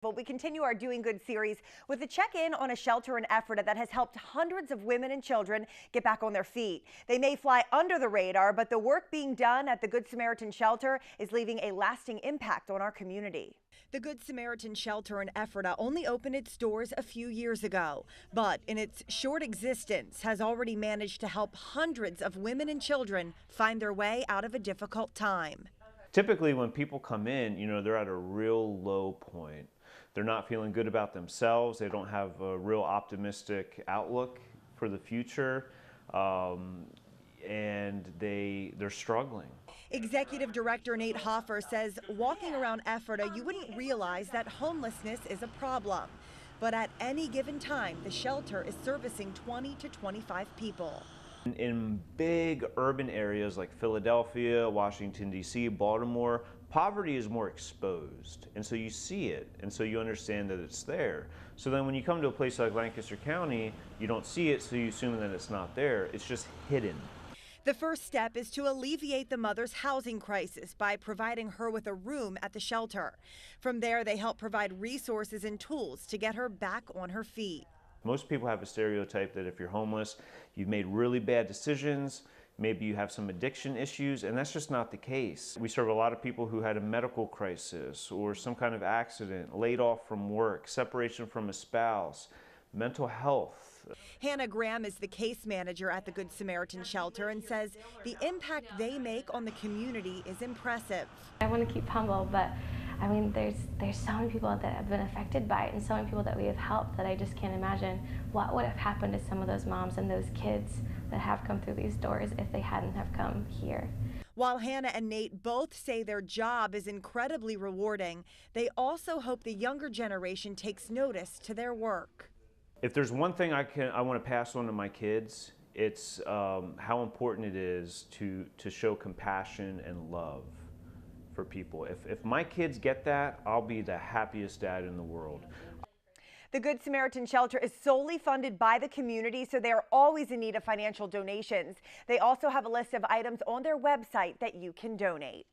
But we continue our Doing Good series with a check-in on a shelter in Ephrata that has helped hundreds of women and children get back on their feet. They may fly under the radar, but the work being done at the Good Samaritan shelter is leaving a lasting impact on our community. The Good Samaritan shelter in Ephrata only opened its doors a few years ago, but in its short existence has already managed to help hundreds of women and children find their way out of a difficult time. Typically, when people come in, they're at a real low point. They're not feeling good about themselves. They don't have a real optimistic outlook for the future, and they're struggling. Executive Director Nate Hoffer says walking around Ephrata, you wouldn't realize that homelessness is a problem. But at any given time, the shelter is servicing 20 to 25 people. In big urban areas like Philadelphia, Washington, D.C., Baltimore, poverty is more exposed. And so you see it, and so you understand that it's there. So then when you come to a place like Lancaster County, you don't see it, so you assume that it's not there. It's just hidden. The first step is to alleviate the mother's housing crisis by providing her with a room at the shelter. From there, they help provide resources and tools to get her back on her feet. Most people have a stereotype that if you're homeless, you've made really bad decisions, maybe you have some addiction issues, and that's just not the case. We serve a lot of people who had a medical crisis or some kind of accident, laid off from work, separation from a spouse, mental health. Hannah Graham is the case manager at the Good Samaritan shelter and says the impact they make on the community is impressive. I want to keep humble, but I mean, there's so many people that have been affected by it and so many people that we have helped that I just can't imagine what would have happened to some of those moms and those kids that have come through these doors if they hadn't have come here. While Hannah and Nate both say their job is incredibly rewarding, they also hope the younger generation takes notice to their work. If there's one thing I want to pass on to my kids, it's how important it is to show compassion and love for people. If my kids get that, I'll be the happiest dad in the world. The Good Samaritan shelter is solely funded by the community, so they are always in need of financial donations. They also have a list of items on their website that you can donate.